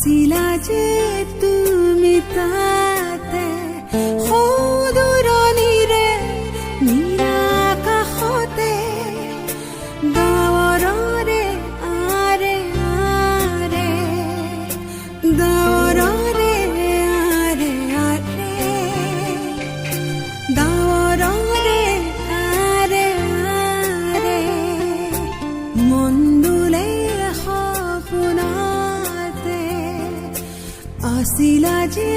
আছিলা যে তুমি তাতে সদূৰণিৰে নিৰাকাশতে ডাৱৰৰে আৰে আৰে ডাৱৰৰে আৰে আৰে ডাৱৰৰে আৰে আৰে মন্দুলে সপোনতে আছিলা যে